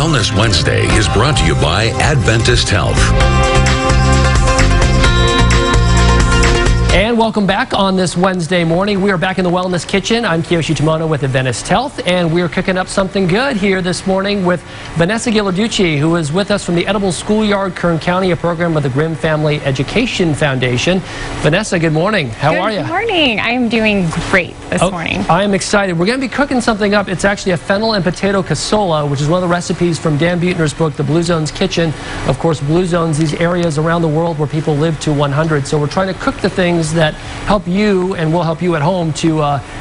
Wellness Wednesday is brought to you by Adventist Health. And welcome back on this Wednesday morning. We are back in the Wellness Kitchen. I'm Kiyoshi Tomono with Adventist Health, and we're cooking up something good here this morning with Vanessa Ghilarducci, who is with us from the Edible Schoolyard, Kern County, a program of the Grimm Family Education Foundation. Vanessa, good morning. How are you? Good morning. I am doing great this morning. I am excited. We're going to be cooking something up. It's actually a fennel and potato cassola, which is one of the recipes from Dan Buettner's book, The Blue Zones Kitchen. Of course, Blue Zones, these areas around the world where people live to 100. So we're trying to cook the things that help you and will help you at home to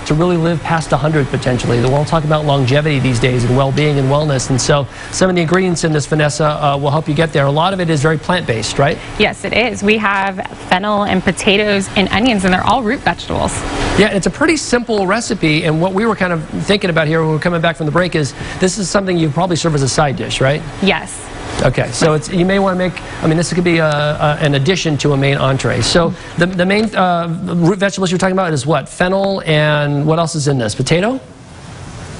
really live past 100 potentially. The world talk about longevity these days and well-being and wellness, and so some of the ingredients in this, Vanessa, will help you get there. A lot of it is very plant-based, right? Yes, it is. We have fennel and potatoes and onions, and they're all root vegetables. Yeah, it's a pretty simple recipe, and what we were kind of thinking about here when we were coming back from the break is this is something you probably serve as a side dish, right? Yes. Okay, so you may want to make, this could be an addition to a main entree. So the main root vegetables you're talking about is what? Fennel, and what else is in this? Potato?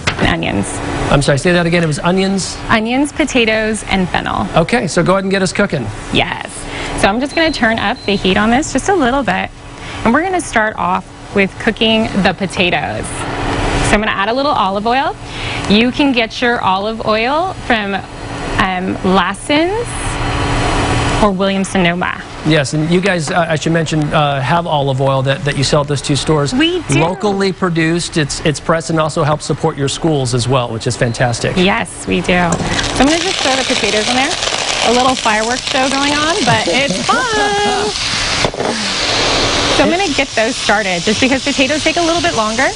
And onions. I'm sorry, say that again. It was onions? Onions, potatoes, and fennel. Okay, so go ahead and get us cooking. Yes. So I'm just going to turn up the heat on this just a little bit. And we're going to start off with cooking the potatoes. So I'm going to add a little olive oil. You can get your olive oil from Lassen's or Williams-Sonoma. Yes, and you guys, I should mention, have olive oil that you sell at those two stores. We do. Locally produced, it's pressed, and also helps support your schools as well, which is fantastic. Yes, we do. So I'm going to just throw the potatoes in there. A little fireworks show going on, but it's fun. So I'm going to get those started, just because potatoes take a little bit longer.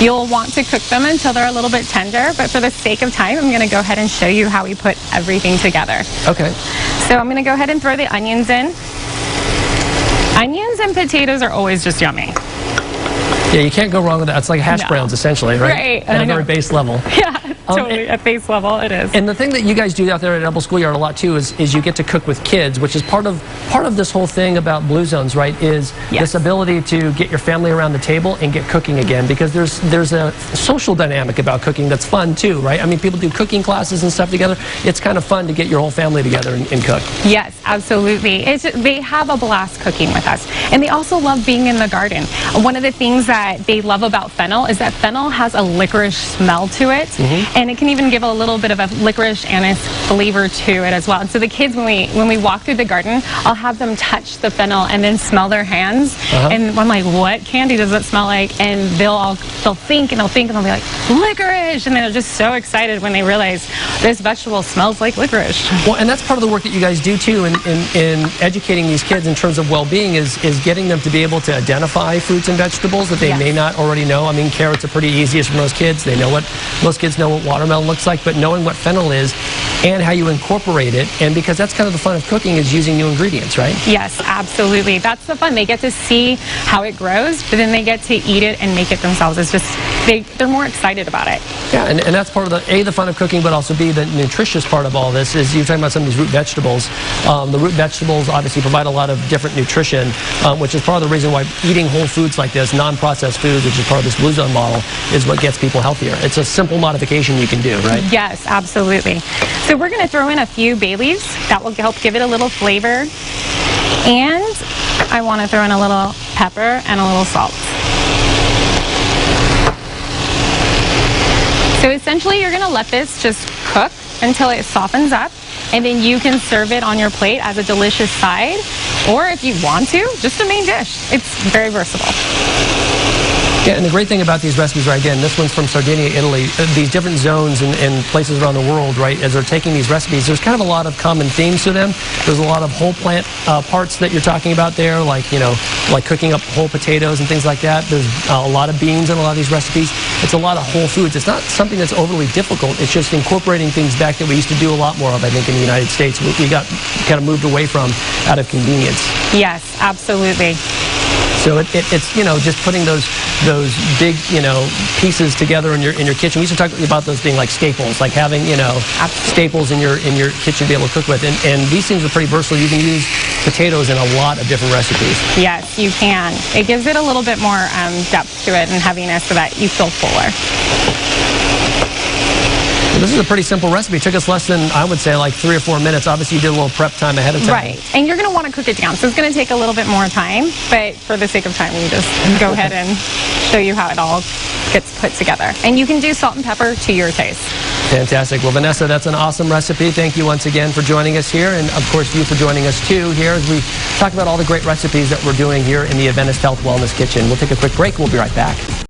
You'll want to cook them until they're a little bit tender, but for the sake of time, I'm going to go ahead and show you how we put everything together. Okay. So I'm going to go ahead and throw the onions in. Onions and potatoes are always just yummy. Yeah, you can't go wrong with that. It's like hash browns, essentially, right? Right. At a very base level. Yeah, totally. At base level, it is. And the thing that you guys do out there at Edible Schoolyard a lot, too, is you get to cook with kids, which is part of this whole thing about Blue Zones, right, is this ability to get your family around the table and get cooking again, because there's a social dynamic about cooking that's fun, too, right? I mean, people do cooking classes and stuff together. It's kind of fun to get your whole family together and cook. Yes, absolutely. They have a blast cooking with us, and they also love being in the garden. One of the things that they love about fennel is that fennel has a licorice smell to it, and it can even give a little bit of a licorice anise flavor to it as well. And so the kids, when we walk through the garden, I'll have them touch the fennel and then smell their hands, and I'm like, what candy does it smell like? And they'll think and they'll be like, licorice, and they're just so excited when they realize this vegetable smells like licorice. Well, and that's part of the work that you guys do too in educating these kids in terms of well-being, is getting them to be able to identify fruits and vegetables that they may not already know. I mean, carrots are pretty easiest for most kids. Most kids know what watermelon looks like, but knowing what fennel is and how you incorporate it, and because that's kind of the fun of cooking, is using new ingredients, right? Yes, absolutely. That's the fun. They get to see how it grows, but then they get to eat it and make it themselves. It's just, they're more excited about it. Yeah, and that's part of the fun of cooking, but also the nutritious part of all this is you're talking about some of these root vegetables. The root vegetables obviously provide a lot of different nutrition, which is part of the reason why eating whole foods like this, non-processed foods, which is part of this Blue Zone model, is what gets people healthier. It's a simple modification you can do, right? Yes, absolutely. So we're going to throw in a few bay leaves. That will help give it a little flavor. And I want to throw in a little pepper and a little salt. So essentially, you're going to let this just cook until it softens up, and then you can serve it on your plate as a delicious side, or if you want to, just a main dish. It's very versatile. Yeah, and the great thing about these recipes, right, again, this one's from Sardinia, Italy, these different zones and places around the world, right, as they're taking these recipes, there's kind of a lot of common themes to them. There's a lot of whole plant parts that you're talking about there, like, like cooking up whole potatoes and things like that. There's a lot of beans in a lot of these recipes. It's a lot of whole foods. It's not something that's overly difficult. It's just incorporating things back that we used to do a lot more of, I think, in the United States. We got kind of moved away from out of convenience. Yes, absolutely. So it's just putting those big pieces together in your kitchen. We used to talk about those being like staples, like having staples in your kitchen to be able to cook with. And these things are pretty versatile. You can use potatoes in a lot of different recipes. Yes, you can. It gives it a little bit more depth to it and heaviness so that you feel fuller. This is a pretty simple recipe. It took us less than, I would say, like 3 or 4 minutes. Obviously, you did a little prep time ahead of time. Right. And you're going to want to cook it down. So it's going to take a little bit more time. But for the sake of time, we just go ahead and show you how it all gets put together. And you can do salt and pepper to your taste. Fantastic. Well, Vanessa, that's an awesome recipe. Thank you once again for joining us here. And, of course, you for joining us, too, here as we talk about all the great recipes that we're doing here in the Adventist Health Wellness Kitchen. We'll take a quick break. We'll be right back.